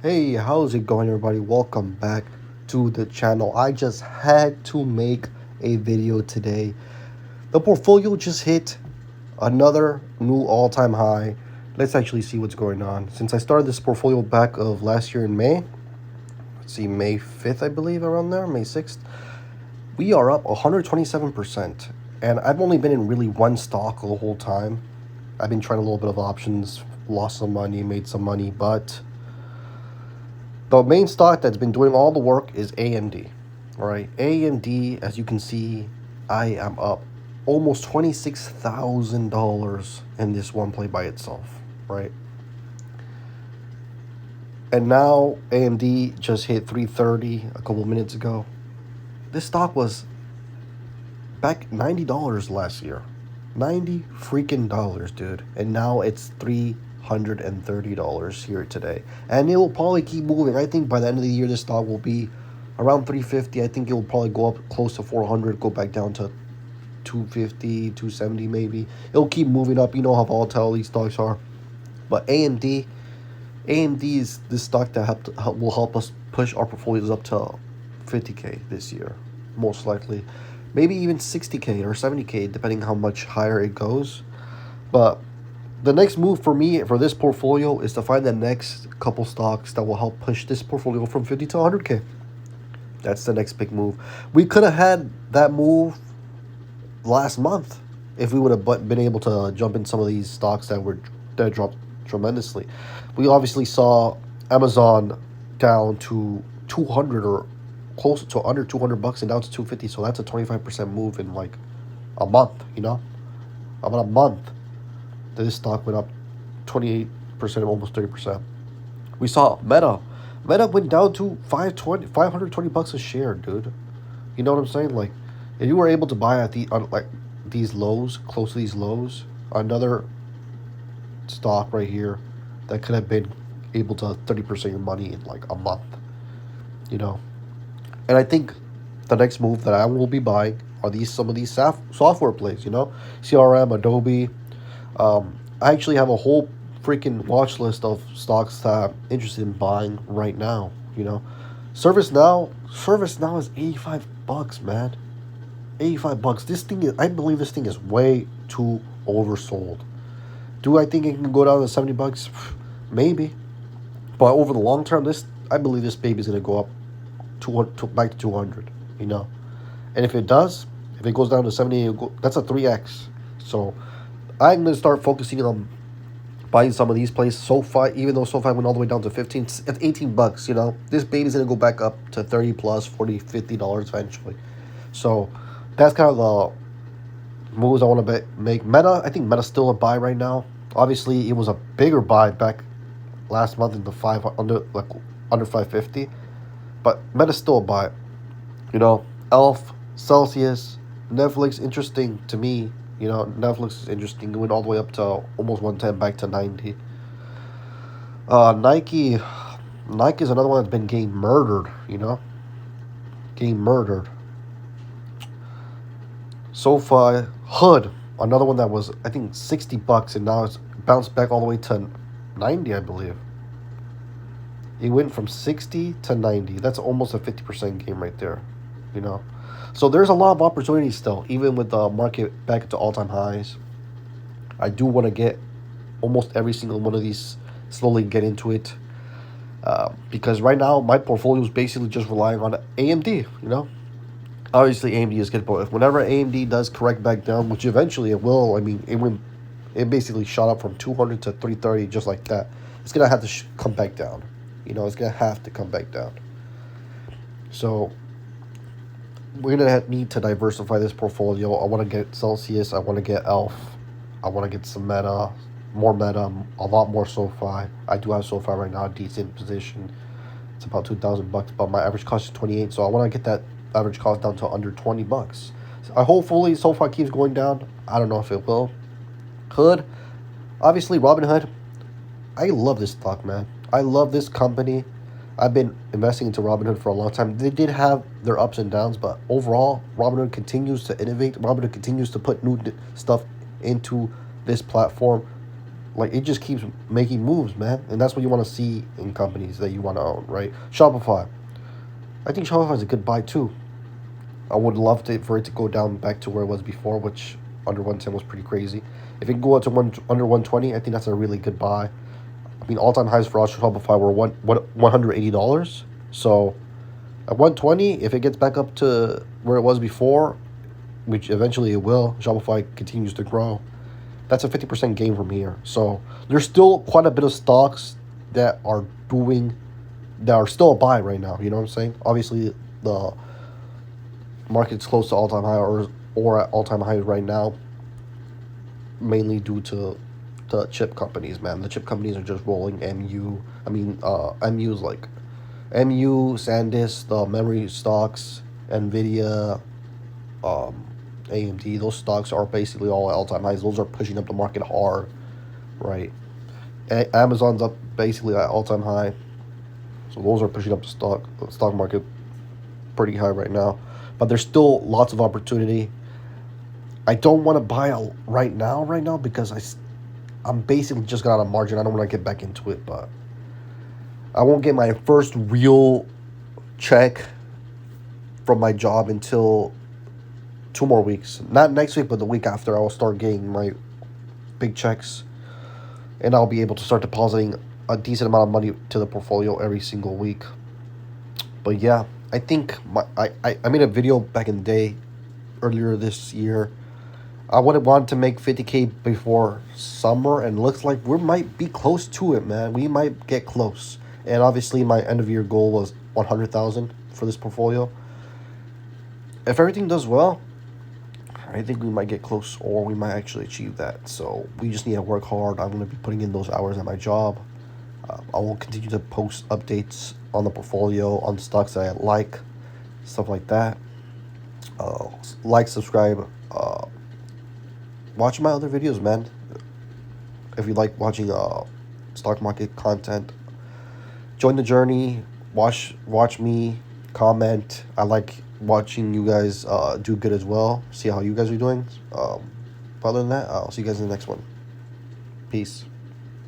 Hey, how's it going, everybody? Welcome back to the channel. I just had to make a video today. The portfolio just hit another new all-time high. Let's actually see what's going on. Since I started this portfolio back of last year in May, let's see, May 5th, I believe, around there, May 6th, we are up 127%. And I've only been in really one stock the whole time. I've been trying a little bit of options, lost some money, made some money, but the main stock that's been doing all the work is AMD. All right, AMD, as you can see, I am up almost $26,000 in this one play by itself, right? And now AMD just hit 330 a couple minutes ago. This stock was back $90 last year. 90 freaking dollars, dude. And now it's $330 here today. And it will probably keep moving. I think by the end of the year, this stock will be around 350. I think it will probably go up close to 400, go back down to 250, 270 maybe. It'll keep moving up. You know how volatile these stocks are. But AMD is this stock that will help us push our portfolios up to 50K this year, most likely. Maybe even 60K or 70K, depending how much higher it goes. But the next move for me for this portfolio is to find the next couple stocks that will help push this portfolio from 50 to 100K. That's the next big move. We could have had that move last month if we would have been able to jump in some of these stocks that dropped tremendously. We obviously saw Amazon down to 200 or close to under $200, and now it's 250. So that's a 25% move in like a month. About a month, this stock went up 28%, almost 30%. We saw Meta. Meta went down to $520 a share, dude. You know what I'm saying? Like, if you were able to buy at these lows, close to these lows, another stock right here that could have been able to 30% of your money in like a month. You know, and I think the next move that I will be buying are some of these software plays. CRM, Adobe. I actually have a whole freaking watch list of stocks that I'm interested in buying right now. ServiceNow is $85, man. $85. I believe this thing is way too oversold. Do I think it can go down to $70? Maybe. But over the long term, I believe this baby's gonna go up back to 200. And if it does, if it goes down to 70, that's a 3x. So I'm gonna start focusing on buying some of these plays. SoFi, even though SoFi went all the way down to 15, it's $18. This baby's gonna go back up to 30 plus, 40, $50 eventually. So that's kind of the moves I want to make. Meta, I think Meta's still a buy right now. Obviously, it was a bigger buy back last month in the under 550, but Meta's still a buy. Elf, Celsius, Netflix, interesting to me. Netflix is interesting. It went all the way up to almost 110, back to 90. Nike is another one that's been getting murdered. Getting murdered. SoFi, Hood, another one that was, I think, $60, and now it's bounced back all the way to 90, I believe. It went from 60 to 90. That's almost a 50% gain right there. So there's a lot of opportunities still, even with the market back to all-time highs. I do want to get almost every single one of these, slowly get into it, because right now my portfolio is basically just relying on AMD. Obviously AMD is good, but whenever AMD does correct back down, which eventually it will, it basically shot up from 200 to 330 just like that. It's gonna have to come back down. It's gonna have to come back down. So we're gonna need to diversify this portfolio. I want to get Celsius. I want to get Elf. I want to get some Meta, more Meta, a lot more SoFi. I do have SoFi right now, a decent position. It's about $2,000, but my average cost is 28. So I want to get that average cost down to under $20. Hopefully SoFi keeps going down. I don't know if it will. Hood, obviously Robinhood. I love this stock, man. I love this company. I've been investing into Robinhood for a long time. They did have their ups and downs, but overall, Robinhood continues to innovate. Robinhood continues to put new stuff into this platform. Like, it just keeps making moves, man. And that's what you want to see in companies that you want to own, right? Shopify. I think Shopify is a good buy too. I would love for it to go down back to where it was before, which under 110 was pretty crazy. If it can go up to under 120, I think that's a really good buy. I mean, all time highs for us Shopify were $180. So at 120, if it gets back up to where it was before, which eventually it will, Shopify continues to grow. That's a 50% gain from here. So there's still quite a bit of stocks that are doing that are still a buy right now. You know what I'm saying? Obviously, the market's close to all time high or at all time high right now, mainly due to the chip companies. Man, the chip companies are just rolling. MU is like MU, SanDisk, the memory stocks, Nvidia, um, AMD. Those stocks are basically all at all time highs. Those are pushing up the market hard, right? Amazon's up basically at all time high. So those are pushing up the stock market pretty high right now. But there's still lots of opportunity. I don't want to buy right now because I'm basically just got out of margin. I don't want to get back into it, but I won't get my first real check from my job until 2 more weeks. Not next week, but the week after. I will start getting my big checks, and I'll be able to start depositing a decent amount of money to the portfolio every single week. But yeah, I think I made a video back in the day, earlier this year. I would have wanted to make 50K before summer, and looks like we might be close to it, man. We might get close. And obviously, my end of year goal was 100,000 for this portfolio. If everything does well, I think we might get close, or we might actually achieve that. So we just need to work hard. I'm going to be putting in those hours at my job. I will continue to post updates on the portfolio, on the stocks that I like, stuff like that. Like, subscribe, watch my other videos, man. If you like watching stock market content, join the journey. Watch me, comment. I like watching you guys do good as well. See how you guys are doing. But other than that, I'll see you guys in the next one. Peace.